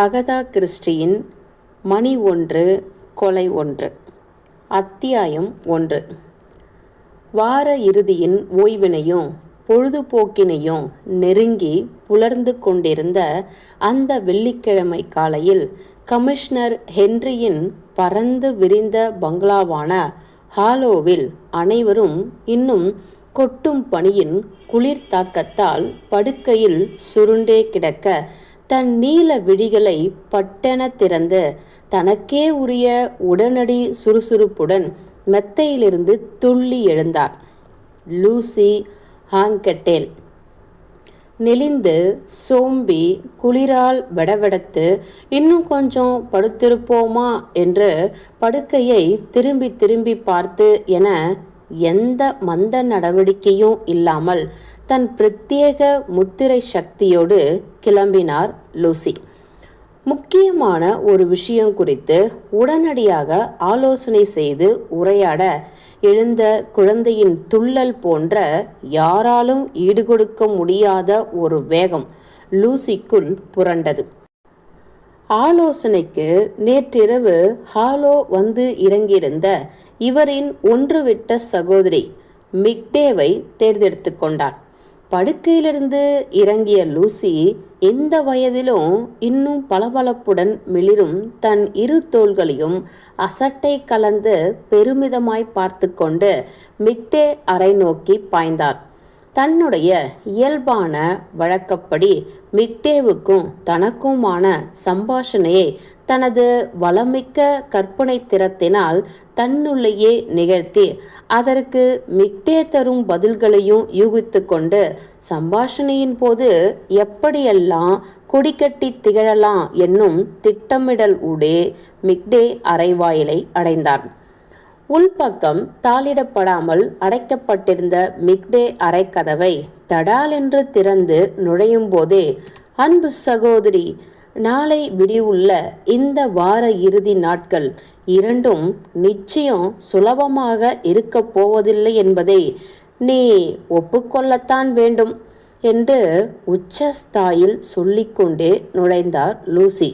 Agatha கிறிஸ்டியின் மணி 1 கொலை 1. அத்தியாயம் 1. வார இறுதியின் ஓய்வினையும் பொழுதுபோக்கினையும் நெருங்கி புலர்ந்து கொண்டிருந்த அந்த வெள்ளிக்கிழமை காலையில் கமிஷனர் ஹென்ரியின் பரந்து விரிந்த பங்களாவான ஹாலோவில் அனைவரும் இன்னும் கொட்டும் பனியின் குளிர் தாக்கத்தால் படுக்கையில் சுருண்டே கிடக்க தன் நீல விழிகளை பட்டென திறந்து தனக்கே உரிய உடனடி சுறுசுறுப்புடன் மெத்தையிலிருந்து துள்ளி எழுந்தார் லூசி ஹாங்கெட்டேல். நெளிந்து சோம்பி குளிரால் வெடவெடத்து இன்னும் கொஞ்சம் படுத்திருப்போமா என்று படுக்கையை திரும்பி திரும்பி பார்த்து என எந்த மந்த நடவடிக்கையும் இல்லாமல் தன் பிரத்யேக முத்திரை சக்தியோடு கிளம்பினார் லூசி. முக்கியமான ஒரு விஷயம் குறித்து உடனடியாக ஆலோசனை செய்து உரையாட எழுந்த குழந்தையின் துள்ளல் போன்ற யாராலும் ஈடுகொடுக்க முடியாத ஒரு வேகம் லூசிக்குள் புரண்டது. ஆலோசனைக்கு நேற்றிரவு ஹாலோ வந்து இறங்கியிருந்த இவரின் ஒன்றுவிட்ட சகோதரி மிக்டேவை தேர்ந்தெடுத்து கொண்டார். படுக்கையிலிருந்து இறங்கிய லூசி எந்த வயதிலும் இன்னும் பளபளப்புடன் மிளிரும் தன் இரு தோள்களையும் அசட்டை கலந்து பெருமிதமாய் பார்த்து கொண்டு மிக்டே அறை நோக்கி பாய்ந்தார். தன்னுடைய இயல்பான வழக்கப்படி மிக்டேவுக்கும் தனக்குமான சம்பாஷணையை தனது வளமிக்க கற்பனை திறத்தினால் தன்னுள்ளேயே நிகழ்த்தி அதற்கு மிக்டே தரும் பதில்களையும் யூகித்து கொண்டு சம்பாஷணையின் போது எப்படியெல்லாம் கொடிக்கட்டி திகழலாம் என்னும் திட்டமிடல் ஊடே மிக்டே அறைவாயிலை அடைந்தார். உள்பக்கம் தாளிடப்படாமல் அடைக்கப்பட்டிருந்த மிக்டே அறைக்கதவை தடால் என்று திறந்து நுழையும் போதே, அன்பு சகோதரி, நாளை விடிவுள்ள இந்த வார இறுதி நாட்கள் இரண்டும் நிச்சயம் சுலபமாக இருக்கப் போவதில்லை என்பதை நீ ஒப்புக்கொள்ளத்தான் வேண்டும் என்று உச்சஸ்தாயில் சொல்லிக்கொண்டே நுழைந்தார் லூசி.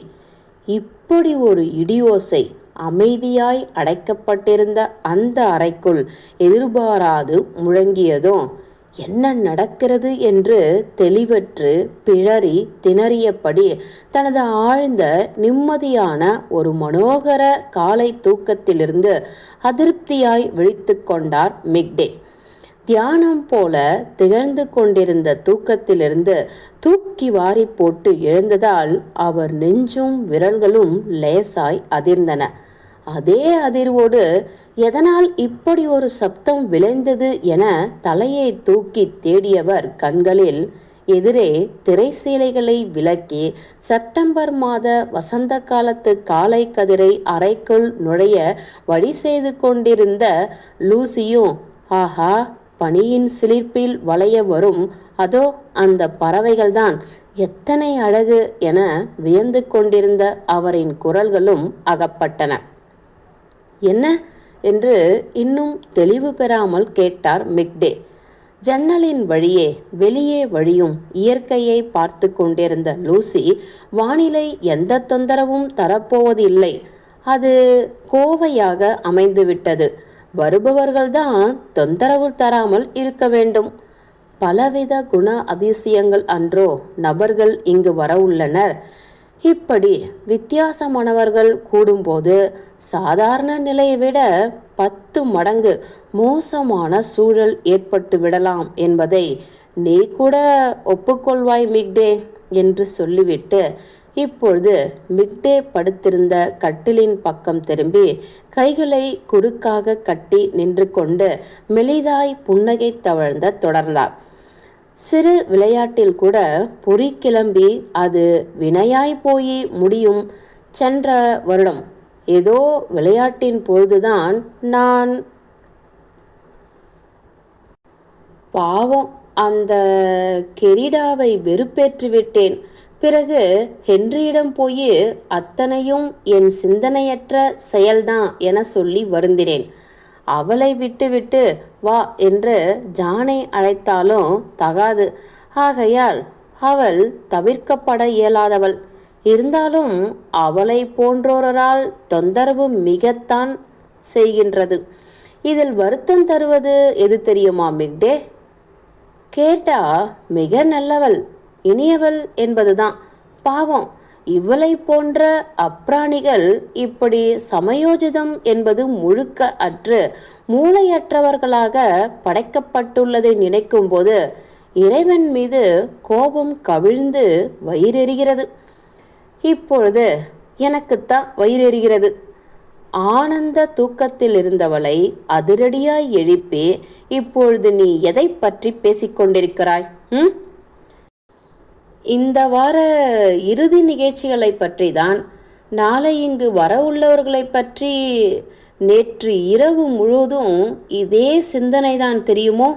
இப்படி ஒரு இடியோசை அமைதியாய் அடைக்கப்பட்டிருந்த அந்த அறைக்குள் எதிர்பாராது முழங்கியதும் என்ன நடக்கிறது என்று தெளிவற்று பிழறி திணறியபடி தனது ஆழ்ந்த நிம்மதியான ஒரு மனோகர காலை தூக்கத்திலிருந்து அதிருப்தியாய் விழித்து கொண்டார் மிக்டே. தியானம் போல திகழ்ந்து கொண்டிருந்த தூக்கத்திலிருந்து தூக்கி வாரி போட்டு எழுந்ததால் அவர் நெஞ்சும் விரல்களும் லேசாய் அதிர்ந்தன. அதே அதிர்வோடு எதனால் இப்படி ஒரு சப்தம் விளைந்தது என தலையை தூக்கி தேடியவர் கண்களில் எதிரே திரைசீலைகளை விலக்கி செப்டம்பர் மாத வசந்த காலத்து காலை கதிரை அறைக்குள் நுழைய வழி செய்து கொண்டிருந்த லூசியும், ஆஹா, பனியின் சிலிர்ப்பில் வளைய வரும் அதோ அந்த பறவைகள்தான் எத்தனை அழகு என வியந்து கொண்டிருந்த அவரின் குரல்களும் அகப்பட்டன. என்ன என்று இன்னும் தெளிவு பெறாமல் கேட்டார் மிக்டே. ஜன்னலின் வழியே வெளியே வழியும் இயற்கையை பார்த்து கொண்டிருந்த லூசி வானிலை எந்த தொந்தரவும் தரப்போவதில்லை, அது கோவையாக அமைந்துவிட்டது, வருபவர்கள்தான் தொந்தரவு தராமல் இருக்க வேண்டும். பலவித குண அதிசயங்கள் அன்றோ நபர்கள் இங்கு வரவுள்ளனர். இப்படி வித்தியாசமானவர்கள் கூடும்போது சாதாரண நிலையை விட 10 மடங்கு மோசமான சூழல் ஏற்பட்டு விடலாம் என்பதை நீ கூட ஒப்புக்கொள்வாய் மிக்டே என்று சொல்லிவிட்டு இப்பொழுது மிக்டே படுத்திருந்த கட்டிலின் பக்கம் திரும்பி கைகளை குறுக்காக கட்டி நின்று கொண்டு மெலிதாய் புன்னகை தவழ்ந்த தொடர்ந்தார். சிறு விளையாட்டில் கூட பொறி கிளம்பி அது வினையாய் போய் முடியும். சென்ற வருடம் ஏதோ விளையாட்டின் பொழுதுதான் நான் பாவம் அந்த கெரிடாவை வெறுப்பேற்றுவிட்டேன். பிறகு ஹென்ரியிடம் போய் அத்தனையும் என் சிந்தனையற்ற செயல்தான் என சொல்லி வருந்தினேன். அவளை விட்டு வா என்று ஜானை அழைத்தாலும் தகாது. ஆகையால் அவள் தவிர்க்கப்பட இயலாதவள். இருந்தாலும் அவளை போன்றோரால் தொந்தரவு மிகத்தான் செய்கின்றது. இதில் வருத்தம் தருவது எது தெரியுமா மிக்டே? கேட்டா மிக நல்லவள், இனியவள் என்பதுதான். பாவம், இவளை போன்ற அப்பிராணிகள் இப்படி சமயோஜிதம் என்பது முழுக்க அற்று மூளையற்றவர்களாக படைக்கப்பட்டுள்ளதை நினைக்கும் போது இறைவன் மீது கோபம் கவிழ்ந்து வயிறெறிகிறது. இப்பொழுது எனக்குத்தான் வயிறெறிகிறது. ஆனந்த தூக்கத்தில் இருந்தவளை அதிரடியாய் எழுப்பி இப்பொழுது நீ எதை பற்றி பேசிக்கொண்டிருக்கிறாய்? இந்த வார இறுதி நிகழ்ச்சிகளை பற்றி தான். நாளை இங்கு வர உள்ளவர்களை பற்றி நேற்று இரவு முழுவதும் இதே சிந்தனைதான் தெரியுமோ.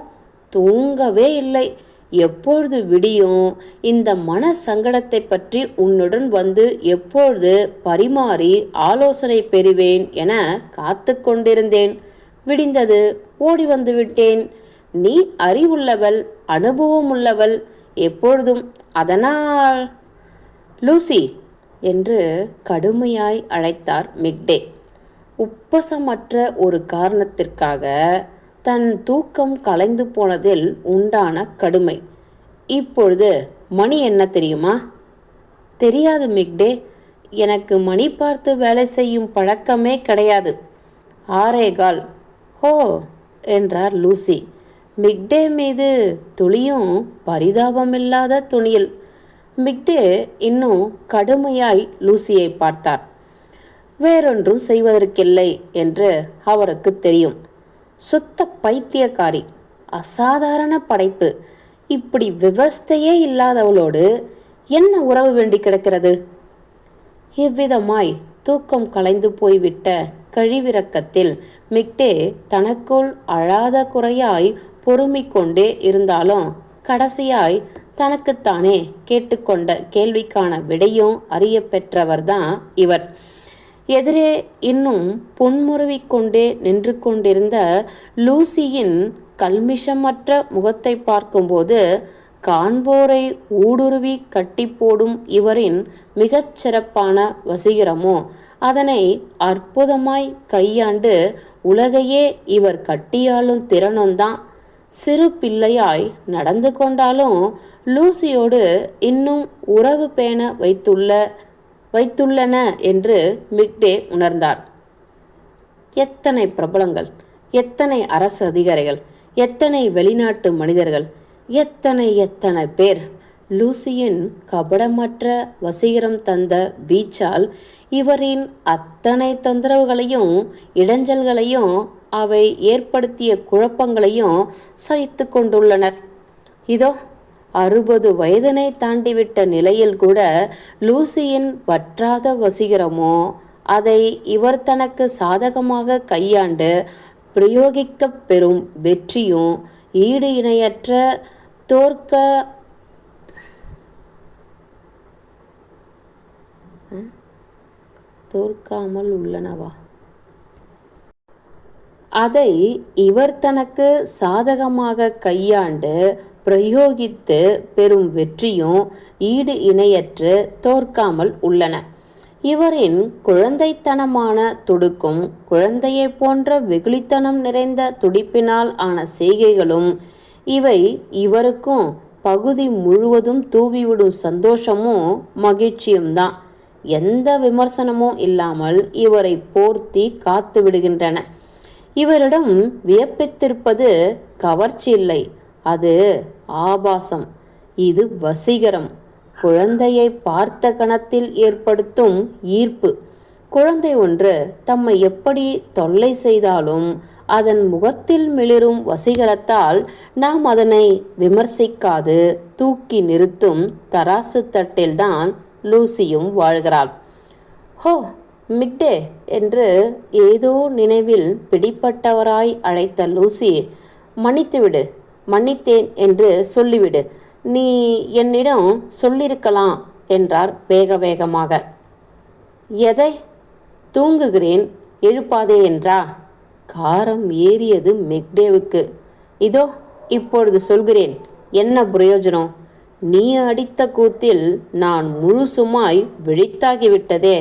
தூங்கவே இல்லை. எப்பொழுது விடியும் இந்த மன சங்கடத்தை பற்றி உன்னுடன் வந்து எப்பொழுது பரிமாறி ஆலோசனை பெறுவேன் என காத்து கொண்டிருந்தேன். விடிந்தது, ஓடி வந்து விட்டேன். நீ அறிவுள்ளவள், அனுபவம் உள்ளவள் எப்பொழுதும். அதனால் லூசி என்று கடுமையாய் அழைத்தார் மிக்டே. உப்பசமற்ற ஒரு காரணத்திற்காக தன் தூக்கம் கலைந்து போனதில் உண்டான கடுமை. இப்பொழுது மணி என்ன தெரியுமா? தெரியாது மிக்டே. எனக்கு மணி பார்த்து வேலை செய்யும் பழக்கமே கிடையாது. 6:15. ஹோ என்றார் லூசி, மிக்டே மீது துளியும் பரிதாபமில்லாத துணியில். மிக்டே இன்னும் கடுமையாய் லூசியை பார்த்தார். வேறொன்றும் செய்வதற்கில்லை என்று அவருக்கு தெரியும். சுத்த பைத்தியக்காரி, அசாதாரண படைப்பு. இப்படி விவஸ்தையே இல்லாதவளோடு என்ன உறவு வேண்டி கிடக்கிறது? இவ்விதமாய் தூக்கம் கலைந்து போய்விட்ட கழிவிறக்கத்தில் மிக்டே தனக்குள் அழாத குறையாய் பொறுமிக்கொண்டே இருந்தாலும் கடைசியாய் தனக்குத்தானே கேட்டுக்கொண்ட கேள்விக்கான விடையும் அறிய பெற்றவர்தான் இவர். எதிரே இன்னும் புன்முறுவிக்கொண்டே நின்று கொண்டிருந்த லூசியின் கல்மிஷமற்ற முகத்தை பார்க்கும்போது காண்போரை ஊடுருவி கட்டி போடும் இவரின் மிகச்சிறப்பான வசீகரமோ, அதனை அற்புதமாய் கையாண்டு உலகையே இவர் கட்டியாளும் திறனும்தான். சிறு பிள்ளையாய் நடந்து கொண்டாலும் லூசியோடு இன்னும் உறவு பேண வைத்துள்ளன என்று மிக்டே உணர்ந்தார். எத்தனை பிரபலங்கள், எத்தனை அரசு அதிகாரிகள், எத்தனை வெளிநாட்டு மனிதர்கள், எத்தனை பேர்! லூசியின் கபடமற்ற வசீகரம் தந்த வீச்சால் இவரின் அத்தனை தொந்தரவுகளையும் இடைஞ்சல்களையும் அவை ஏற்படுத்திய குழப்பங்களையும் சகித்து கொண்டுள்ளனர். இதோ 60 வயதினை தாண்டிவிட்ட நிலையில் கூட லூசியின் வற்றாத வசீகரமோ, அதை இவர் தனக்கு சாதகமாக கையாண்டு பிரயோகிக்க பெறும் வெற்றியும் ஈடு இணையற்ற தோற்காமல் உள்ளனவா? அதை இவர் தனக்கு சாதகமாக கையாண்டு பிரயோகித்து பெறும் வெற்றியும் ஈடு இணையற்று தோற்காமல் உள்ளன. இவரின் குழந்தைத்தனமான துடுக்கும் குழந்தையை போன்ற வெகுளித்தனம் நிறைந்த துடிப்பினால் ஆன செய்கைகளும் இவை இவருக்கும் பகுதி முழுவதும் தூவிவிடும் சந்தோஷமும் மகிழ்ச்சியும் தான். எந்த விமர்சனமும் இல்லாமல் இவரை போர்த்தி காத்து விடுகின்றன. இவரிடம் வியப்பித்திருப்பது கவர்ச்சி இல்லை, அது ஆபாசம். இது வசீகரம். குழந்தையை பார்த்த கணத்தில் ஏற்படுத்தும் ஈர்ப்பு. குழந்தை ஒன்று தம்மை எப்படி தொல்லை செய்தாலும் அதன் முகத்தில் மிளிரும் வசீகரத்தால் நாம் அதனை விமர்சிக்காது தூக்கி நிறுத்தும் தராசு தட்டில்தான் லூசியும் வாழ்கிறாள். ஹோ மிக்டே என்று ஏதோ நினைவில் பிடிப்பட்டவராய் அழைத்த லூசி, மன்னித்துவிடு, மன்னித்தேன் என்று சொல்லிவிடு. நீ என்னிடம் சொல்லியிருக்கலாம் என்றார் வேக வேகமாக. எதை? தூங்குகிறேன், எழுப்பாதே என்றா? காரம் ஏறியது மிக்டேவுக்கு. இதோ இப்பொழுது சொல்கிறேன், என்ன பிரயோஜனம்? நீ அடித்த கூத்தில் நான் முழுசுமாய் விழித்தாகிவிட்டதே.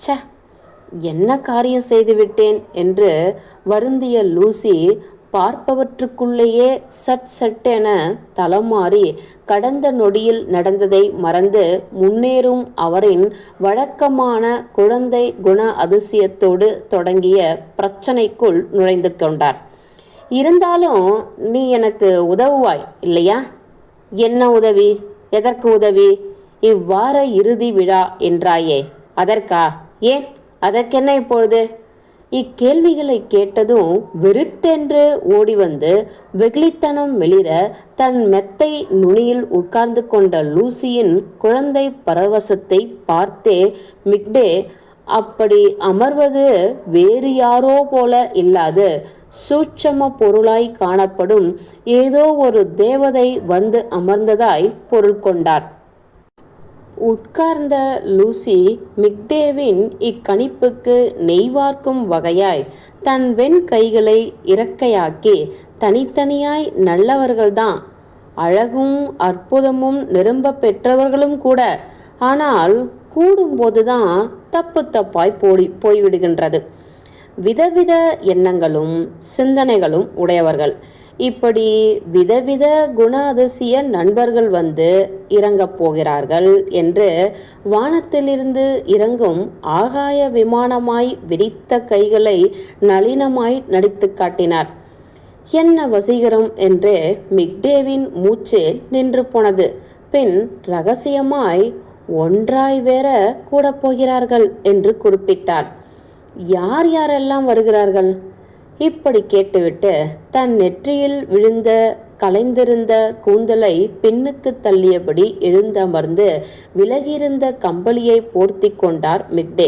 ச, என்ன காரியம் செய்துவிட்டேன் என்று வருந்திய லூசி பார்ப்பவற்றுக்குள்ளேயே சட் சட்டென தளமாறி கடந்த நொடியில் நடந்ததை மறந்து முன்னேறும் அவரின் வழக்கமான குழந்தை குண அதிசயத்தோடு தொடங்கிய பிரச்சனைக்குள் நுழைந்து கொண்டார். இருந்தாலும் நீ எனக்கு உதவுவாய் இல்லையா? என்ன உதவி? எதற்கு உதவி? இவ்வார இறுதி விழா என்றாயே, அதற்கா? ஏன், அதற்கென்ன இப்பொழுது? இக்கேள்விகளை கேட்டதும் வெறுட்டென்று ஓடி வந்து வெகுளித்தனம் மெளிர தன் மெத்தை நுனியில் உட்கார்ந்து கொண்ட லூசியின் குழந்தை பரவசத்தை பார்த்தே மிக்டே அப்படி அமர்வது வேறு யாரோ போல இல்லாது சூட்சம பொருளாய் காணப்படும் ஏதோ ஒரு தேவதை வந்து அமர்ந்ததாய் பொருள் கொண்டார். உட்கார்ந்த லூசி மிக்டேவின் இக்கணிப்புக்கு நெய்வார்க்கும் வகையாய் தன் வெண் கைகளை இறக்கையாக்கி, தனித்தனியாய் நல்லவர்கள்தான், அழகும் அற்புதமும் நிரம்ப பெற்றவர்களும் கூட, ஆனால் கூடும்போதுதான் தப்பு தப்பாய் போய்விடுகின்றது. விதவித எண்ணங்களும் சிந்தனைகளும் உடையவர்கள், இப்படி விதவித குண அதிசய நண்பர்கள் வந்து இறங்கப் போகிறார்கள் என்று வானத்திலிருந்து இறங்கும் ஆகாய விமானமாய் விரித்த கைகளை நளினமாய் நடித்து காட்டினார். என்ன வசீகரம் என்று மிக்டேவின் மூச்சு நின்று போனது. பின் ரகசியமாய் ஒன்றாய் வேற கூட போகிறார்கள் என்று குறிப்பிட்டார். யார் யாரெல்லாம் வருகிறார்கள்? இப்படி கேட்டுவிட்டு தன் நெற்றியில் விழுந்த கலைந்திருந்த கூந்தலை பின்னுக்கு தள்ளியபடி எழுந்தமர்ந்து விலகியிருந்த கம்பளியை போர்த்தி கொண்டார் மிக்டே.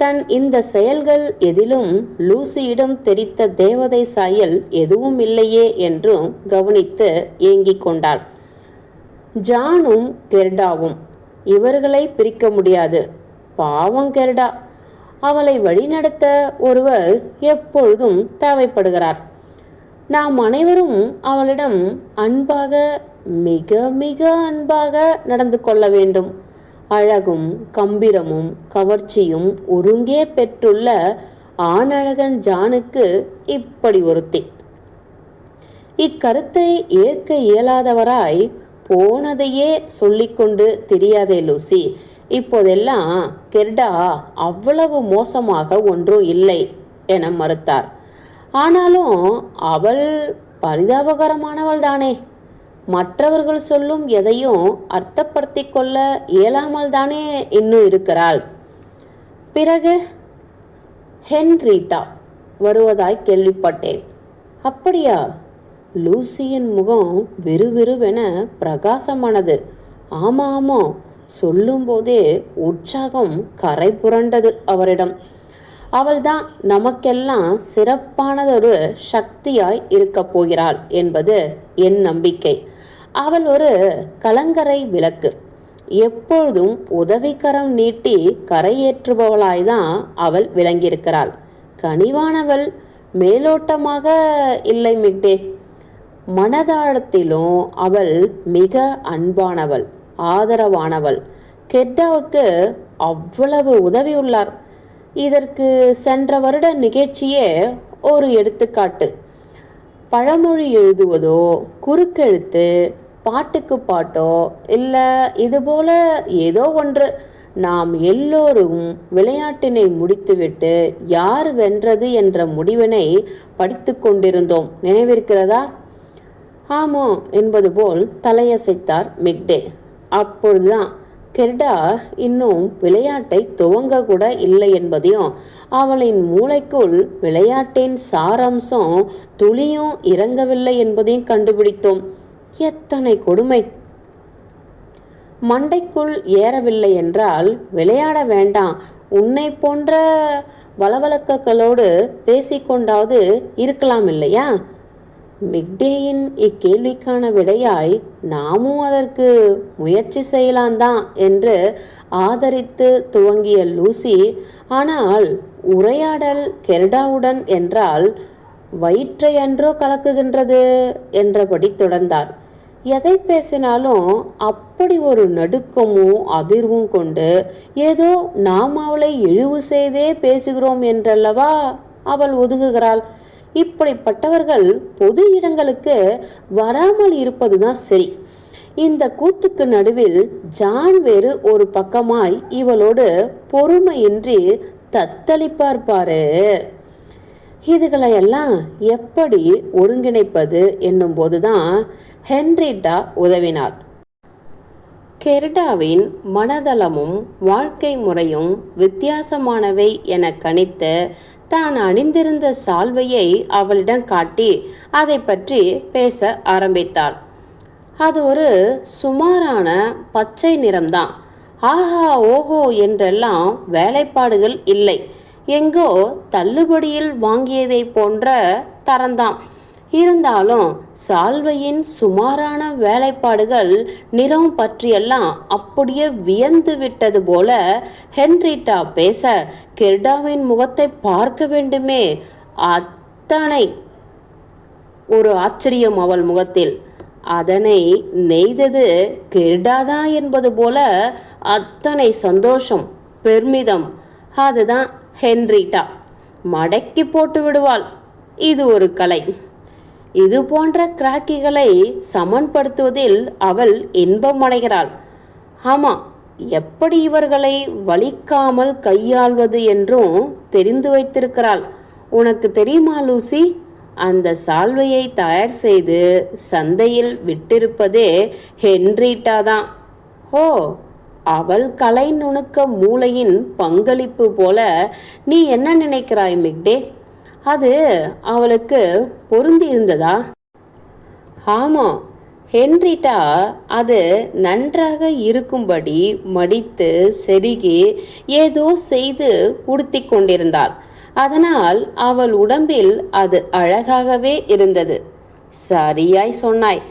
தன் இந்த செயல்கள் எதிலும் லூசியிடம் தெரித்த தேவதை சாயல் எதுவும் இல்லையே என்றும் கவனித்து ஏங்கிக் கொண்டார். ஜானும் கெர்டாவும், இவர்களை பிரிக்க முடியாது. பாவம் கெர்டா, அவளை வழிநடத்த ஒருவர் எப்பொழுதும் தேவைப்படுகிறார். நாம் அனைவரும் அவளிடம் அன்பாக, மிக மிக அன்பாக நடந்து கொள்ள வேண்டும். அழகும் கம்பீரமும் கவர்ச்சியும் ஒருங்கே பெற்றுள்ள ஆணழகன் ஜானுக்கு இப்படி ஒருத்தி. இக்கருத்தை ஏற்க இயலாதவராய் போனதையே சொல்லிக்கொண்டு தெரியாதே லூசி. இப்போதெல்லாம் கெர்டா அவ்வளவு மோசமாக ஒன்றும் இல்லை என மறுத்தார். ஆனாலும் அவள் பரிதாபகரமானவள் தானே. மற்றவர்கள் சொல்லும் எதையும் அர்த்தப்படுத்தி கொள்ள இயலாமல் தானே இன்னும் இருக்கிறாள். பிறகு ஹென்ரீட்டா வருவதாய் கேள்விப்பட்டேன். அப்படியா? லூசியின் முகம் விறுவிறுவென பிரகாசமானது. ஆமா ஆமா, சொல்லும்போதே உற்சாகம் கரை புரண்டது அவரிடம். அவள்தான் நமக்கெல்லாம் சிறப்பானதொரு சக்தியாய் இருக்கப் போகிறாள் என்பது என் நம்பிக்கை. அவள் ஒரு கலங்கரை விளக்கு. எப்பொழுதும் உதவிக்கரம் நீட்டி கரையேற்றுபவளாய்தான் அவள் விளங்கியிருக்கிறாள். கனிவானவள், மேலோட்டமாக இல்லை மிக்டே. மனதாழத்திலும் அவள் மிக அன்பானவள், ஆதரவானவள். கெர்டாவுக்கு அவ்வளவு உதவியுள்ளார். இதற்கு சென்ற வருட நிகழ்ச்சியே ஒரு எடுத்துக்காட்டு. பழமொழி எழுதுவதோ, குறுக்கெழுத்து, பாட்டுக்கு பாட்டோ இல்லை இதுபோல ஏதோ ஒன்று. நாம் எல்லோரும் விளையாட்டினை முடித்துவிட்டு யார் வென்றது என்ற முடிவினை படித்து கொண்டிருந்தோம். நினைவிருக்கிறதா? ஆமோ என்பது போல் தலையசைத்தார் மிக்டே. அப்பொழுதுதான் கெர்டா இன்னும் விளையாட்டை துவங்க கூட இல்லை என்பதையும், அவளின் மூளைக்குள் விளையாட்டின் சாரம்சம் துளியும் இறங்கவில்லை என்பதையும் கண்டுபிடித்தோம். எத்தனை கொடுமை! மண்டைக்குள் ஏறவில்லை என்றால் விளையாட வேண்டாம். உன்னை போன்ற வளவளக்களோடு பேசிக்கொண்டாவது இருக்கலாம் இல்லையா? மிக்டேயின் இக்கேள்விக்கான விடையாய் நாமும் அதற்கு முயற்சி செய்யலாம்தான் என்று ஆதரித்து துவங்கிய லூசி, ஆனால் உரையாடல் கெர்டாவுடன் என்றால் வயிற்றை அன்றோ கலக்குகின்றது என்றபடி தொடர்ந்தார். எதை பேசினாலும் அப்படி ஒரு நடுக்கமும் அதிர்வும் கொண்டு ஏதோ நாம் அவளை இழிவு செய்தே பேசுகிறோம் என்றல்லவா அவள் ஒதுங்குகிறாள். இப்படிப்பட்டவர்கள் பொது இடங்களுக்கு வராமல் இருப்பதுதான் சரி. இந்த கூத்துக்கு நடுவில் ஜான் வேறு ஒரு பக்கமாய் இவளோடு பொறுமையின்றி தத்தளிப்பார் பாரு. இதுகளையெல்லாம் எப்படி ஒருங்கிணைப்பது என்னும் போதுதான் ஹென்ரிட்டா உதவினாள். கெர்டாவின் மனதளமும் வாழ்க்கை முறையும் வித்தியாசமானவை என கணித்து தான் அணிந்திருந்த சால்வையை அவளிடம் காட்டி அதை பற்றி பேச ஆரம்பித்தாள். அது ஒரு சுமாரான பச்சை நிறம்தான். ஆஹா ஓஹோ என்றெல்லாம் வேலைப்பாடுகள் இல்லை. எங்கோ தள்ளுபடியில் வாங்கியதை போன்ற தரம்தான். இருந்தாலும் சால்வையின் சுமாரான வேலைப்பாடுகள் நிறம் பற்றியெல்லாம் அப்படியே வியந்து விட்டது போல ஹென்ரிட்டா பேச கெர்டாவின் முகத்தை பார்க்க வேண்டுமே, அத்தனை ஒரு ஆச்சரியம் அவள் முகத்தில். அதனை நெய்தது கெர்டாதா என்பது போல அத்தனை சந்தோஷம், பெருமிதம். அதுதான் ஹென்ரிட்டா. மடக்கி போட்டு விடுவாள். இது ஒரு கலை. இது போன்ற கிராக்கிகளை சமன்படுத்துவதில் அவள் இன்பம் அடைகிறாள். ஆமாம், எப்படி இவர்களை வலிக்காமல் கையாள்வது என்றும் தெரிந்து வைத்திருக்கிறாள். உனக்கு தெரியுமா லூசி, அந்த சால்வையை தயார் செய்து சந்தையில் விட்டிருப்பதே ஹென்ரிட்டா தான். ஓ, அவள் கலை நுணுக்க மூளையின் பங்களிப்பு போல நீ என்ன நினைக்கிறாய் மிக்டே? அது அவளுக்கு பொருந்தி இருந்ததா? ஆமாம், ஹென்ரிட்டா அது நன்றாக இருக்கும்படி மடித்து செருகி ஏதோ செய்து உடுத்தி கொண்டிருந்தாள். அதனால் அவள் உடம்பில் அது அழகாகவே இருந்தது. சரியாய் சொன்னாய்.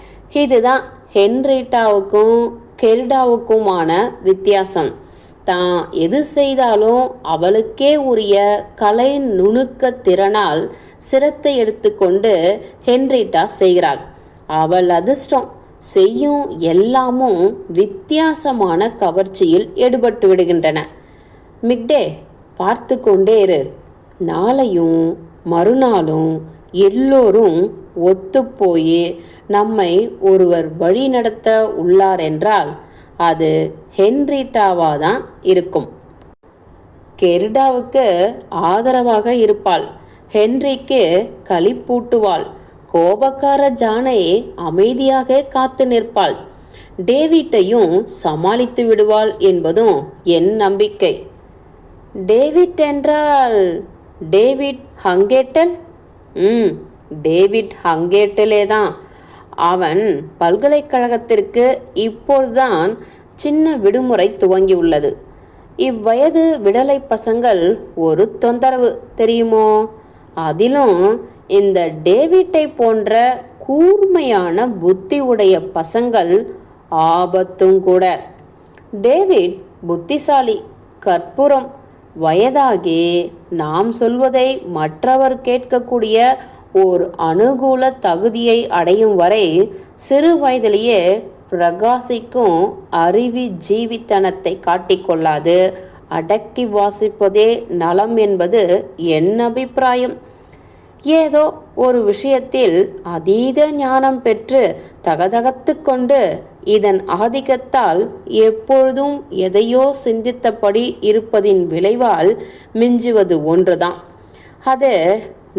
இதுதான் ஹென்ரிட்டாவுக்கும் கெர்டாவுக்குமான வித்தியாசம். தான் எது செய்தாலும் அவளுக்கே உரிய கலை நுணுக்க திறனால் சிரத்தை எடுத்துக்கொண்டு ஹென்ரிட்டா செய்கிறாள். அவள் அதிர்ஷ்டம். செய்யும் எல்லாமும் வித்தியாசமான கவர்ச்சியில் ஈடுபட்டு விடுகின்றன. மிக்டே, பார்த்து கொண்டே இரு. நாளையும் மறுநாளும் எல்லோரும் ஒத்துப்போய் நம்மை ஒருவர் வழி நடத்த உள்ளார் என்றால் அது ஹென்ரிட்டாவாதான் இருக்கும். கெர்டாவுக்கு ஆதரவாக இருப்பாள். ஹென்ரிக்கு களிப்பூட்டுவாள். கோபக்கார ஜானை அமைதியாக காத்து நிற்பாள். டேவிட்டையும் சமாளித்து விடுவாள் என்பதும் என் நம்பிக்கை. டேவிட் என்றால் டேவிட் ஹங்கேட்டல்? டேவிட் ஹங்கேட்டலே தான். அவன் பல்கலைக்கழகத்திற்கு இப்போதுதான் சின்ன விடுமுறை துவங்கியுள்ளது. இவ்வயது விடலை பசங்கள் ஒரு தொந்தரவு தெரியுமோ? அதிலும் இந்த டேவிட்டை போன்ற கூர்மையான புத்தி உடைய பசங்கள் ஆபத்தும் கூட. டேவிட் புத்திசாலி, கற்பூரம். வயதாகி நாம் சொல்வதை மற்றவர் கேட்கக்கூடிய ஓர் அனுகூல தகுதியை அடையும் வரை சிறு வயதிலேயே பிரகாசிக்கும் அறிவி ஜீவித்தனத்தை காட்டிக்கொள்ளாது அடக்கி வாசிப்பதே நலம் என்பது என் அபிப்பிராயம். ஏதோ ஒரு விஷயத்தில் அதீத ஞானம் பெற்று தகதகத்து கொண்டு இதன் ஆதிக்கத்தால் எப்பொழுதும் எதையோ சிந்தித்தபடி இருப்பதின் விளைவால் மிஞ்சுவது ஒன்றுதான். அது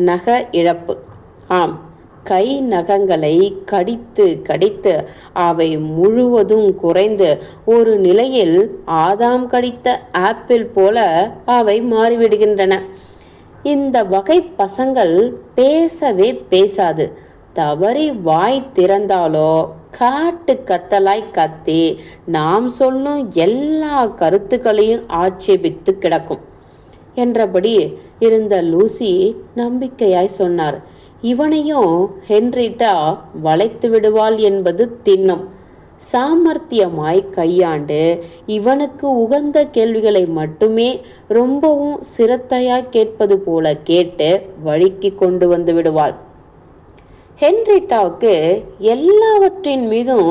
நக இழப்பு. ஆம், கை நகங்களை கடித்து கடித்து அவை முழுவதும் குறைந்து ஒரு நிலையில் ஆதாம் கடித்த ஆப்பிள் போல அவை மாறிவிடுகின்றன. இந்த வகை பசங்கள் பேசவே பேசாது. தவறி வாய் திறந்தாலோ காட்டு கத்தலாய் கத்தி நாம் சொல்லும் எல்லா கருத்துக்களையும் ஆட்சேபித்து கிடக்கும் என்றபடி இருந்த லூசி நம்பிக்கையாய் சொன்னார். இவனையும் ஹென்ரிட்டா வளைத்து விடுவாள் என்பது திண்ணம். சாமர்த்தியமாய் கையாண்டு இவனுக்கு உகந்த கேள்விகளை மட்டுமே ரொம்பவும் சிரத்தையாய் கேட்பது போல கேட்டு வழிக்கு கொண்டு வந்து விடுவாள். ஹென்ரிட்டாவுக்கு எல்லாவற்றின் மீதும்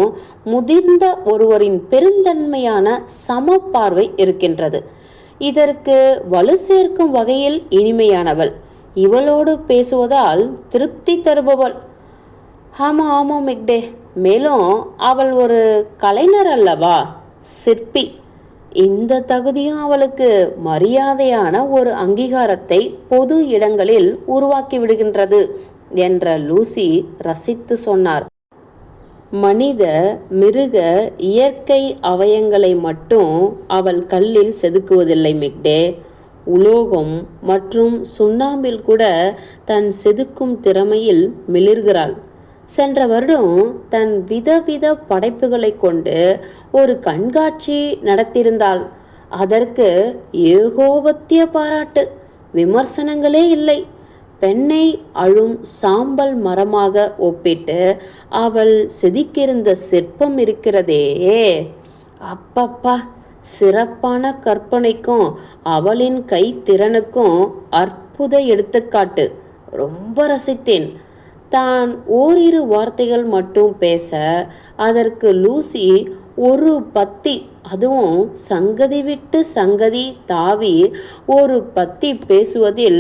முதிர்ந்த ஒருவரின் பெருந்தன்மையான சமப்பார்வை இருக்கின்றது. இதற்கு வலு சேர்க்கும் வகையில் இனிமையானவள். இவளோடு பேசுவதால் திருப்தி தருபவள். ஆமாம் ஆமாம் மிக்டே, மேலும் அவள் ஒரு கலைஞர் அல்லவா, சிற்பி. இந்த தகுதியும் அவளுக்கு மரியாதையான ஒரு அங்கீகாரத்தை பொது இடங்களில் உருவாக்கி விடுகின்றது என்ற லூசி ரசித்து சொன்னார். மனித மிருக இயற்கை அவயங்களை மட்டும் அவள் கல்லில் செதுக்குவதில்லை மிக்டே, உலோகம் மற்றும் சுண்ணாம்பில் கூட தன் செதுக்கும் திறமையில் மிளிர்கிறாள். சென்ற வருடம் தன் விதவித படைப்புகளை கொண்டு ஒரு கண்காட்சி நடத்தியிருந்தாள். அதற்கு ஏகோபத்திய பாராட்டு, விமர்சனங்களே இல்லை. பெண்ணை அழும் சாம்பல் மரமாக ஒப்பிட்டு அவள் செதுக்கியிருந்த சிற்பம் இருக்கிறதே, அப்பப்பா, சிறப்பான கற்பனைக்கும் அவளின் கைத்திறனுக்கும் அற்புத எடுத்துக்காட்டு. ரொம்ப ரசித்தேன். தான் ஓரிரு வார்த்தைகள் மட்டும் பேச அதற்கு லூசி ஒரு பத்தி, அதுவும் சங்கதி விட்டு சங்கதி தாவி ஒரு பத்தி பேசுவதில்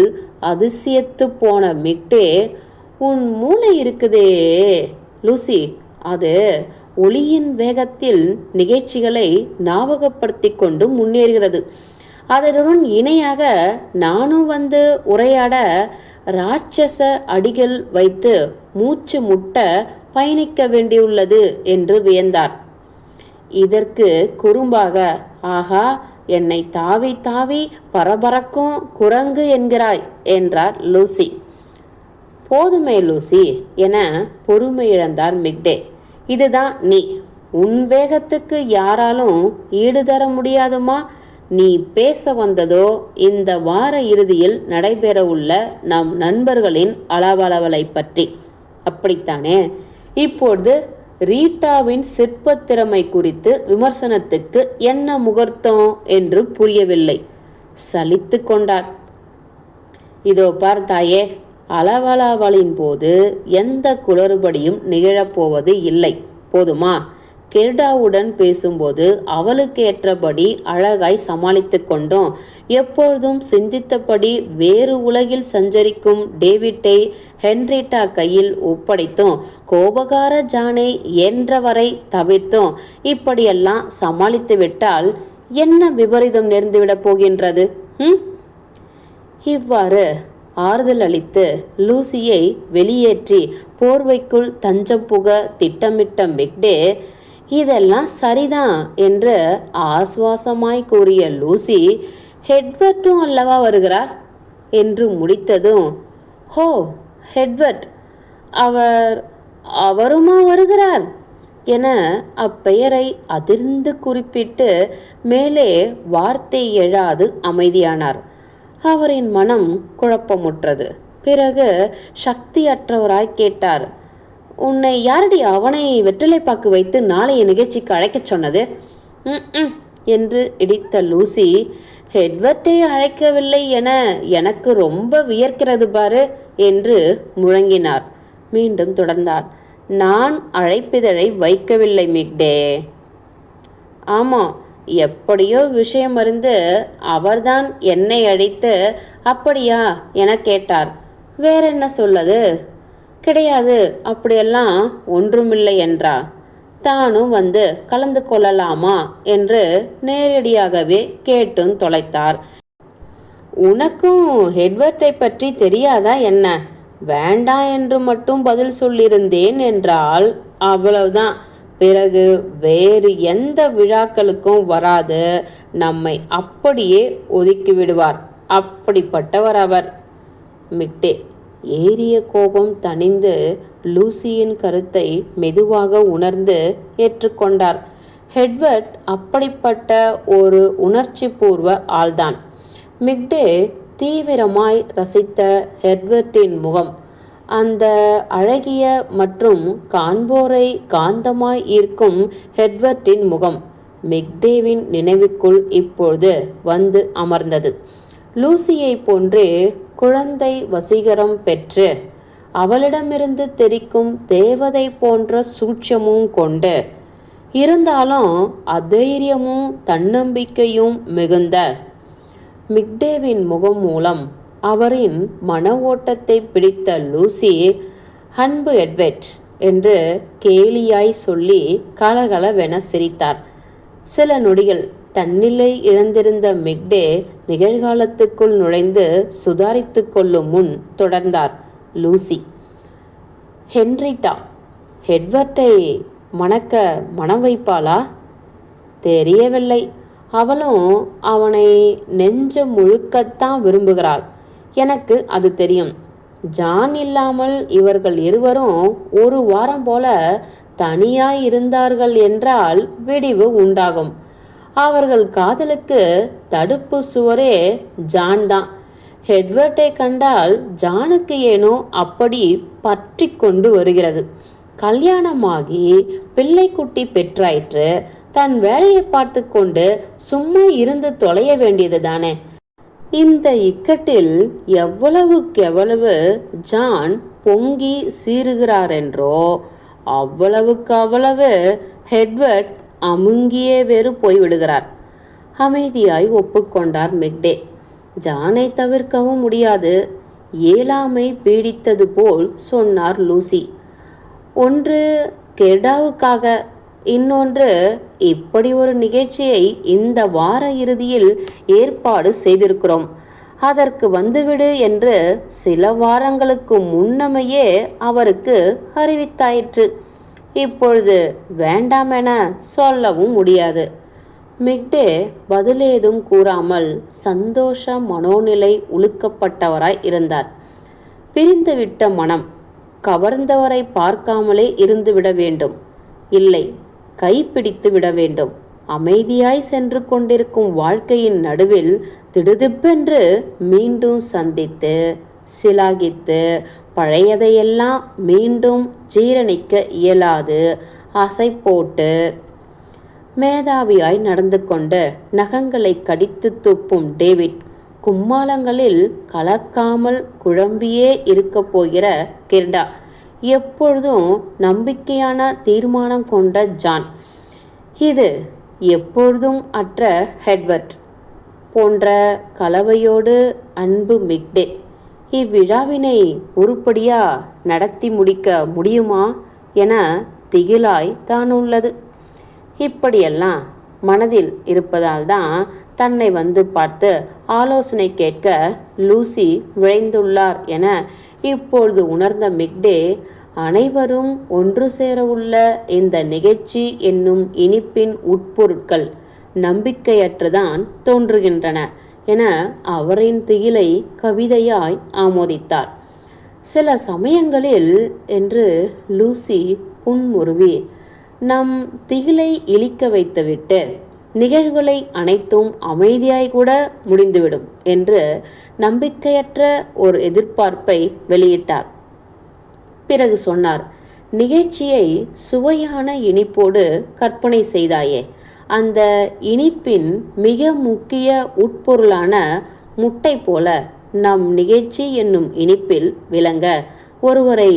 அதிசயத்து போன மிக்டே, உன் மூளை இருக்குதே லூசி, அது ஒளியின் வேகத்தில் நிகழ்ச்சிகளை ஞாபகப்படுத்தி கொண்டு முன்னேறுகிறது. அதனுடன் இணையாக நானும் வந்து உரையாட ராட்சச அடிகள் வைத்து மூச்சு முட்ட பயணிக்க வேண்டியுள்ளது என்று வியந்தார். இதற்கு குறும்பாக, ஆகா, என்னை தாவி தாவி பரபரக்கும் குரங்கு என்கிறாய் என்றார் லூசி. போதுமே லூசி என பொறுமை இழந்தார் மிக்டே. இதுதான் நீ. உன் வேகத்துக்கு யாராலும் ஈடு தர முடியாதுமா. நீ பேச வந்ததோ இந்த வார இறுதியில் நடைபெறவுள்ள நம் நண்பர்களின் அளவளவலை பற்றி, அப்படித்தானே? இப்பொழுது ரீட்டாவின் சிற்பத்திறமை குறித்து விமர்சனத்துக்கு என்ன முகூர்த்தம் என்று புரியவில்லை. சலித்து கொண்டார். இதோ பார்த்தாயே, அளவளவலின் போது எந்த குளறுபடியும் நிகழப்போவது இல்லை, போதுமா? கெர்டாவுடன் பேசும்போது அவளுக்கு ஏற்றபடி அழகாய் சமாளித்து கொண்டும், எப்பொழுதும் சிந்தித்தபடி வேறு உலகில் சஞ்சரிக்கும் டேவிட்டை ஹென்ரிட்டா கையில் ஒப்படைத்தும், கோபகார ஜானை என்றவரை தவிர்த்தும் இப்படியெல்லாம் சமாளித்து விட்டால் என்ன விபரீதம் நேர்ந்துவிடப் போகின்றது? இவ்வாறு ஆறுதல் அளித்து லூசியை வெளியேற்றி போர்வைக்குள் தஞ்சம் புக திட்டமிட்ட மிக்டே, இதெல்லாம் சரிதான் என்று ஆசுவாசமாய் கூறிய லூசி, ஹெட்வர்ட்டும் அல்லவா வருகிறார் என்று முடித்ததும், ஹோ, ஹெட்வர்ட், அவருமா வருகிறார் என அப்பெயரை அதிர்ந்து குறிப்பிட்டு மேலே வார்த்தை எழாது அமைதியானார். அவரின் மனம் குழப்பமுற்றது. பிறகு சக்தியற்றவராய் கேட்டார், உன்னை யாரடி அவனை வெற்றிலைப்பாக்கு வைத்து நாளைய நிகழ்ச்சிக்கு அழைக்கச் சொன்னது? என்று இடித்த லூசி, ஹெட்வர்ட்டை அழைக்கவில்லை என எனக்கு ரொம்ப வியர்க்கிறது பாரு என்று முழங்கினார். மீண்டும் தொடர்ந்தார், நான் அழைப்பிதழை வைக்கவில்லை மிக்டே. ஆமாம், எப்படியோ விஷயம் அறிந்து அவர்தான் என்னை அழைத்து அப்படியா என கேட்டார். வேறென்ன சொல்லது? கிடையாது, அப்படியெல்லாம் ஒன்றுமில்லை என்றா. தானும் வந்து கலந்து கொள்ளலாமா என்று நேரடியாகவே கேட்டும் தொலைத்தார். உனக்கும் ஹெட்வர்ட்டை பற்றி தெரியாதா என்ன? வேண்டாம் என்று மட்டும் பதில் சொல்லியிருந்தேன் என்றால் அவ்வளவுதான். பிறகு வேறு எந்த விழாக்களுக்கும் வராது, நம்மை அப்படியே ஒதுக்கி விடுவார். அப்படிப்பட்டவர் அவர். மிக்டே ஏறிய கோபம் தணிந்து லூசியின் கருத்தை மெதுவாக உணர்ந்து ஏற்றுக்கொண்டார். ஹெட்வர்ட் அப்படிப்பட்ட ஒரு உணர்ச்சி பூர்வ ஆள்தான். மிக்டே தீவிரமாய் ரசித்த ஹெட்வர்ட்டின் முகம், அந்த அழகிய மற்றும் காண்போரை காந்தமாய் ஈர்க்கும் ஹெட்வர்ட்டின் முகம் மிக்டேவின் நினைவுக்குள் இப்பொழுது வந்து அமர்ந்தது. லூசியை போன்றே குழந்தை வசீகரம் பெற்று அவளிடமிருந்து தெரிக்கும் தேவதை போன்ற சூட்சமும் கொண்டு, இருந்தாலும் அதைரியமும் தன்னம்பிக்கையும் மிகுந்த மிக்டேவின் முகம் மூலம் அவரின் மன ஓட்டத்தை பிடித்த லூசி, அன்பு எட்வர்ட் என்று கேலியாய் சொல்லி கலகலவென சிரித்தார். சில நொடிகள் தன்னிலை இழந்திருந்த மிக்டே நிகழ்காலத்துக்குள் நுழைந்து சுதாரித்து கொள்ளும் முன் தொடர்ந்தார் லூசி. ஹென்ரிட்டா எட்வர்ட்டை மணக்க மனம் வைப்பாளா? தெரியவில்லை. அவளும் அவனை நெஞ்ச முழுக்கத்தான் விரும்புகிறாள். எனக்கு அது தெரியும். ஜான் இல்லாமல் இவர்கள் இருவரும் ஒரு வாரம் போல தனியாய் இருந்தார்கள் என்றால் விடிவு உண்டாகும். அவர்கள் காதலுக்கு தடுப்பு சுவரே ஜான் தான். எட்வர்ட்டை கண்டால் ஜானுக்கு ஏனோ அப்படி பற்றி கொண்டு வருகிறது. கல்யாணமாகி பிள்ளைக்குட்டி பெற்றாயிற்று. தன் வேலையை பார்த்து கொண்டு சும்மா இருந்து தொலைய வேண்டியது தானே. இந்த இக்கட்டில் எவ்வளவுக்கு ஜான் பொங்கி சீறுகிறாரென்றோ அவ்வளவுக்கு அவ்வளவு எட்வர்ட் அமுங்கியே வேறு போய்விடுகிறார். அமைதியாய் ஒப்புக்கொண்டார் மிக்டே. ஜானை தவிர்க்கவும் முடியாது. இயலாமை பீடித்தது போல் சொன்னார் லூசி. ஒன்று கெடாவுக்காக, இன்னொன்று இப்படி ஒரு நிகழ்ச்சியை இந்த வார இறுதியில் ஏற்பாடு செய்திருக்கிறோம். அதற்கு வந்துவிடு என்று சில வாரங்களுக்கு முன்னமையே அவருக்கு அறிவித்தாயிற்று. இப்பொழுது வேண்டாம் என சொல்லவும் முடியாது. மிக்டே பதிலேதும் கூறாமல் சந்தோஷ மனோநிலை உழுக்கப்பட்டவராய் இருந்தார். பிரிந்துவிட்ட மனம் கவர்ந்தவரை பார்க்காமலே இருந்துவிட வேண்டும். இல்லை, கைப்பிடித்து விட வேண்டும். அமைதியாய் சென்று கொண்டிருக்கும் வாழ்க்கையின் நடுவில் திடுதிப்பென்று மீண்டும் சந்தித்து சிலாகித்து பழையதையெல்லாம் மீண்டும் ஜீரணிக்க இயலாது ஆசை போட்டு மேதாவியாய் நடந்து கொண்டு நகங்களை கடித்து துப்பும் டேவிட், கும்மாளங்களில் கலக்காமல் குழம்பியே இருக்க போகிற கிர்டா, எப்பொழுதும் நம்பிக்கையான தீர்மானம் கொண்ட ஜான், இது எப்பொழுதும் அற்ற எட்வர்ட் போன்ற கலவையோடு அன்பு மிக்டே, இவ்விழாவினை உருப்படியா நடத்தி முடிக்க முடியுமா என திகிலாய் தான் உள்ளது. இப்படியெல்லாம் மனதில் இருப்பதால் தான் தன்னை வந்து பார்த்து ஆலோசனை கேட்க லூசி விழைந்துள்ளார் என இப்பொழுது உணர்ந்த மிக்டே, அனைவரும் ஒன்று சேர உள்ள இந்த நிகழ்ச்சி என்னும் இனிப்பின் உட்பொருட்கள் நம்பிக்கையற்றுதான் தோன்றுகின்றன என அவரின் திகிலை கவிதையாய் ஆமோதித்தார். சில சமயங்களில் என்று லூசி புன்முறுவி, நம் திகிலை இழிக்க வைத்துவிட்டு நிகழ்வுகளை அனைத்தும் அமைதியாய் கூட முடிந்துவிடும் என்று நம்பிக்கையற்ற ஒரு எதிர்பார்ப்பை வெளியிட்டார். பிறகு சொன்னார், நிகழ்ச்சியை சுவையான இனிப்போடு கற்பனை செய்தாயே, அந்த இனிப்பின் மிக முக்கிய உட்பொருளான முட்டை போல நம் நிகழ்ச்சி என்னும் இனிப்பில் விளங்க ஒருவரை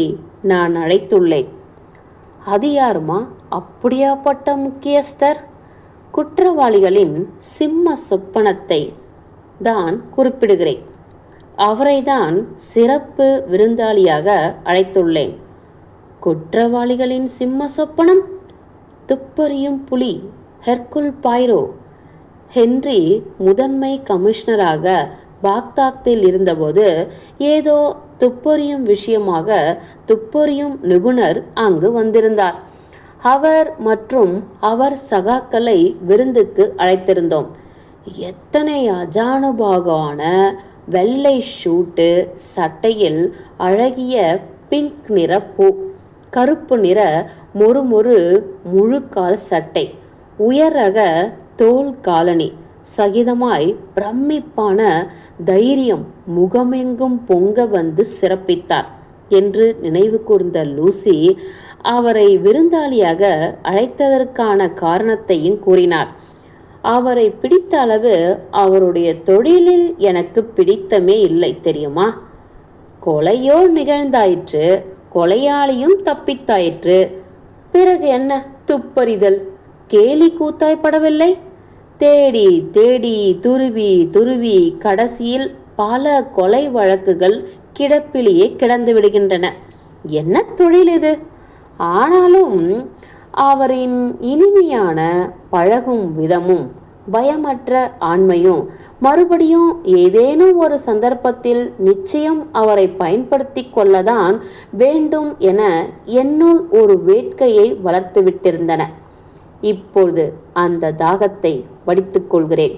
நான் அழைத்துள்ளேன். அது யாருமா? அப்படியாப்பட்ட முக்கியஸ்தர்? குற்றவாளிகளின் சிம்ம சொப்பனத்தை தான் குறிப்பிடுகிறேன். அவரைதான் சிறப்பு விருந்தாளியாக அழைத்துள்ளேன். குற்றவாளிகளின் சிம்ம சொப்பனம்? துப்பறியும் புலி ஹெர்குல் பாய்ரோ. ஹென்றி முதன்மை கமிஷனராக பாக்தாத்தில் இருந்தபோது ஏதோ துப்பறியும் விஷயமாக துப்பறியும் நிபுணர் அங்கு வந்திருந்தார். அவர் மற்றும் அவர் சகாக்களை விருந்துக்கு அழைத்திருந்தோம். எத்தனை அஜானுபாகான வெள்ளை ஷூட்டு, சட்டையில் அழகிய பிங்க் நிற பூ, கருப்பு நிற மொறு முழுக்கால் சட்டை, உயர் ரக தோல் காலணி சகிதமாய் பிரமிப்பான தைரியம் முகமெங்கும் பொங்க வந்து சிறப்பித்தார் என்று நினைவு கூர்ந்த லூசி அவரை விருந்தாளியாக அழைத்ததற்கான காரணத்தையும் கூறினார். அவரை பிடித்த அளவு அவருடைய தொழிலில் எனக்கு பிடித்தமே இல்லை தெரியுமா? கொலையோ நிகழ்ந்தாயிற்று, கொலையாளியும் தப்பித்தாயிற்று. பிறகு என்ன துப்பறிதல்? கேலி கூத்தாய்ப்படவில்லை? தேடி தேடி துருவி துருவி கடைசியில் பல கொலை வழக்குகள் கிடப்பிலேயே கிடந்து விடுகின்றன. என்ன தொழில் இது? ஆனாலும் அவரின் இனிமையான பழகும் விதமும் பயமற்ற ஆண்மையும் மறுபடியும் ஏதேனும் ஒரு சந்தர்ப்பத்தில் நிச்சயம் அவரை பயன்படுத்தி கொள்ளதான் வேண்டும் என என்னுள் ஒரு வேட்கையை வளர்த்து விட்டிருந்தன. இப்பொழுது அந்த தாகத்தை வடித்துக் கொள்கிறேன்.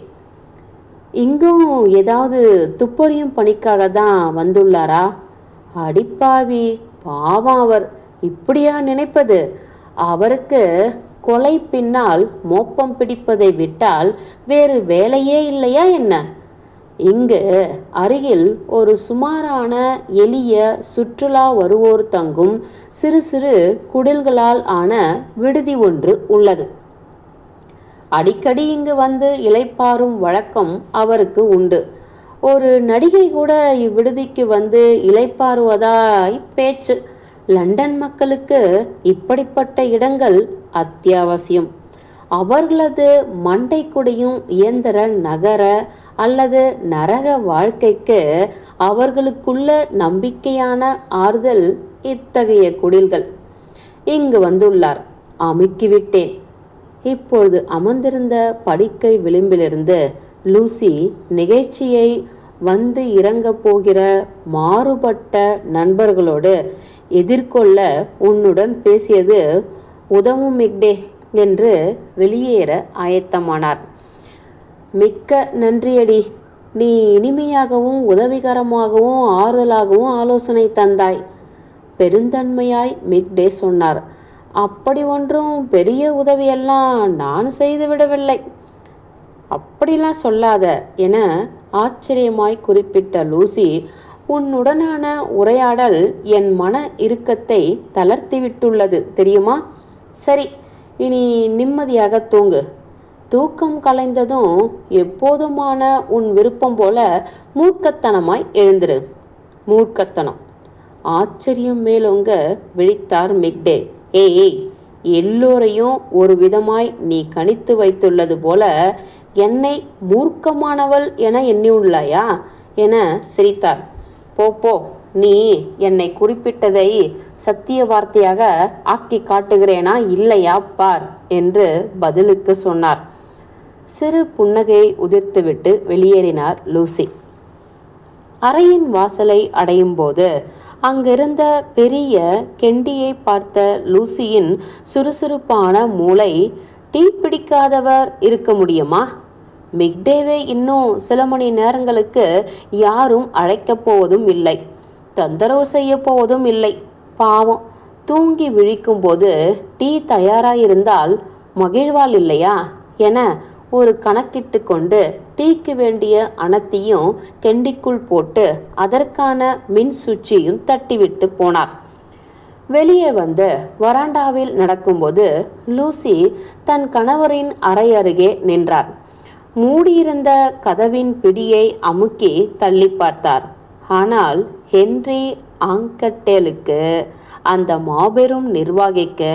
இங்கும் ஏதாவது துப்பறியும் பணிக்காக தான் வந்துள்ளாரா? அடிப்பாவி, பாவம், அவர் இப்படியா நினைப்பது? அவருக்கு கொலை பின்னால் மோப்பம் பிடிப்பதை விட்டால் வேறு வேலையே இல்லையா என்ன? இங்கு அருகில் ஒரு சுமாரான எளிய சுற்றுலா வருவோர் தங்கும் சிறு சிறு குடில்களால் ஆன விடுதி ஒன்று உள்ளது. அடிக்கடி இங்கு வந்து இளைப்பாறும் வழக்கம் அவருக்கு உண்டு. ஒரு நடிகை கூட இவ்விடுதிக்கு வந்து இளைப்பாறுவதாய் பேச்சு. லண்டன் மக்களுக்கு இப்படிப்பட்ட இடங்கள் அத்தியாவசியம். அவர்களது மண்டை குடையும் இயந்திர நகர அல்லது நரக வாழ்க்கைக்கு அவர்களுக்குள்ள நம்பிக்கையான ஆறுதல் இத்தகைய குடில்கள். இங்கு வந்துள்ளார். அமுக்கிவிட்டேன். இப்பொழுது அமர்ந்திருந்த படுக்கை விளிம்பிலிருந்து லூசி நிகழ்ச்சியை வந்து இறங்கப் போகிற மாறுபட்ட நண்பர்களோடு எதிர்கொள்ள உன்னுடன் பேசியது உதவும் மிக்டே என்று வெளியேற ஆயத்தமானார். மிக்க நன்றியடி. நீ இனிமையாகவும் உதவிகரமாகவும் ஆறுதலாகவும் ஆலோசனை தந்தாய், பெருந்தன்மையாய் மிக்டே சொன்னார். அப்படி ஒன்றும் பெரிய உதவியெல்லாம் நான் செய்துவிடவில்லை. அப்படிலாம் சொல்லாத என ஆச்சரியமாய் குறிப்பிட்ட லூசி, உன்னுடனான உரையாடல் என் மன இறுக்கத்தை தளர்த்திவிட்டுள்ளது தெரியுமா? சரி, இனி நிம்மதியாக தூங்கு. தூக்கம் கலைந்ததும் எப்போதுமான உன் விருப்பம் போல மூர்க்கத்தனமாய் எழுந்திரு. மூர்க்கத்தனம்? ஆச்சரியம் மேலோங்க விழித்தார் மிக்டே. ஏய், எல்லோரையும் ஒரு விதமாய் நீ கணித்து வைத்துள்ளது போல என்னை மூர்க்கமானவள் என எண்ணியுள்ளாயா என சிரித்தார். போ, நீ என்னை குறிப்பிட்டதை சத்திய வார்த்தையாக ஆக்கி காட்டுகிறேனா இல்லையா பார் என்று பதிலுக்கு சொன்னார். சிறு புன்னகையை உதிர்த்துவிட்டு வெளியேறினார் லூசி. அறையின் வாசலை அடையும் போது அங்கிருந்த பெரிய கெண்டியை பார்த்த லூசியின் சுறுசுறுப்பான மூளை, டீ பிடிக்காதவர் இருக்க முடியுமா? மிக்டேவை இன்னும் சில மணி நேரங்களுக்கு யாரும் அழைக்கப் போவதும் இல்லை, தொந்தரவு செய்ய போவதும் இல்லை. பாவம், தூங்கி விழிக்கும் போது டீ தயாராயிருந்தால் மகிழ்வாள் இல்லையா என ஒரு கணக்கிட்டு கொண்டு டீக்கு வேண்டிய அனைத்தையும் கெண்டிக்குள் போட்டு அதற்கான மின் சுவிட்சையும் தட்டிவிட்டு போனார். வெளியே வந்து வராண்டாவில் நடக்கும்போது லூசி தன் கணவரின் அறை அருகே நின்றார். மூடியிருந்த கதவின் பிடியை அமுக்கி தள்ளி பார்த்தார். ஆனால் ஹென்றி ஆங்கட்டேலுக்கு, அந்த மாபெரும் நிர்வாகிக்கு,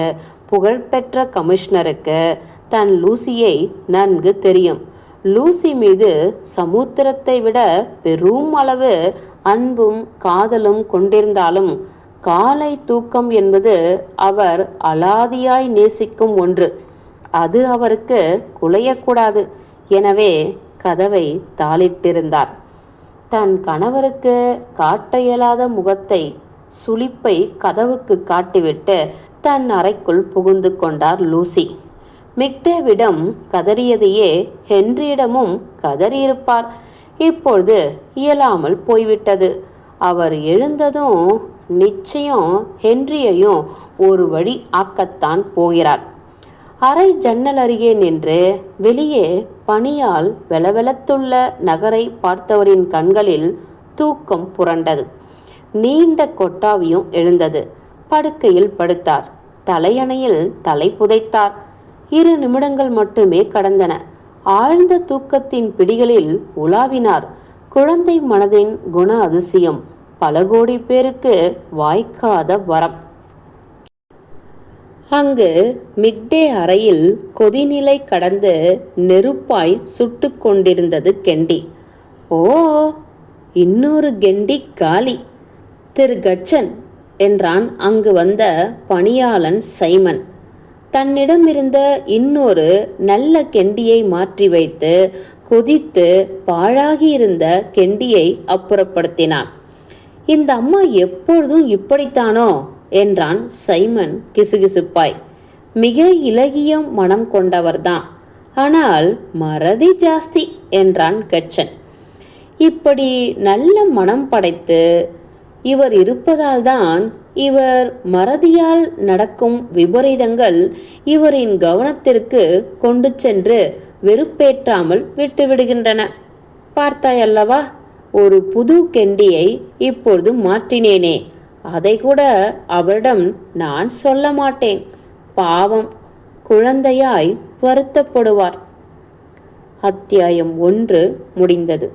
புகழ்பெற்ற கமிஷனருக்கு தன் லூசியை நன்கு தெரியும். லூசி மீது சமுத்திரத்தை விட பெரும் அளவு அன்பும் காதலும் கொண்டிருந்தாலும் காலை தூக்கம் என்பது அவர் அலாதியாய் நேசிக்கும் ஒன்று. அது அவருக்கு குலையக்கூடாது. எனவே கதவை தாளிட்டிருந்தார். தன் கணவருக்கு காட்ட இயலாத முகத்தை, சுளிப்பை கதவுக்கு காட்டிவிட்டு தன் அறைக்குள் புகுந்து கொண்டார் லூசி. மிக்டேவிடம் கதறியதையே ஹென்ரியிடமும் கதறியிருப்பார். இப்பொழுது இயலாமல் போய்விட்டது. அவர் எழுந்ததும் நிச்சயம் ஹென்ரியையும் ஒரு வழி ஆக்கத்தான் போகிறார். அறை ஜன்னல் அருகே நின்று வெளியே பனியால் வெலவெலத்துள்ள நகரை பார்த்தவரின் கண்களில் தூக்கம் புரண்டது. நீண்ட கொட்டாவியும் எழுந்தது. படுக்கையில் படுத்தார். தலையணையில் தலை புதைத்தார். 2 நிமிடங்கள் மட்டுமே கடந்தன. ஆழ்ந்த தூக்கத்தின் பிடிகளில் உலாவினார். குழந்தை மனதின் குண அதிசயம், பல கோடி பேருக்கு வாய்க்காத வரம். அங்கு மிக்டே அறையில் கொதிநிலை கடந்து நெருப்பாய் சுட்டு கொண்டிருந்தது கெண்டி. ஓ, இன்னொரு கெண்டி காலி திரு கட்சன் என்றான் அங்கு வந்த பணியாளன் சைமன். தன்னிடமிருந்த இன்னொரு நல்ல கெண்டியை மாற்றி வைத்து கொதித்து பாழாகியிருந்த கெண்டியை அப்புறப்படுத்தினான். இந்த அம்மா எப்பொழுதும் இப்படித்தானோ என்றான் சைமன் கிசுகிசுப்பாய். மிக இலகிய மனம் கொண்டவர்தான், ஆனால் மறதி ஜாஸ்தி என்றான் கட்சன். இப்படி நல்ல மனம் படைத்து இவர் இருப்பதால்தான் இவர் மறதியால் நடக்கும் விபரீதங்கள் இவரின் கவனத்திற்கு கொண்டு சென்று வெறுப்பேற்றாமல் விட்டுவிடுகின்றன. பார்த்தாயல்லவா, ஒரு புது கெண்டியை இப்பொழுது மாற்றினேனே, அதை கூட அவரிடம் நான் சொல்ல மாட்டேன். பாவம், குழந்தையாய் வருத்தப்படுவார். அத்தியாயம் 1 முடிந்தது.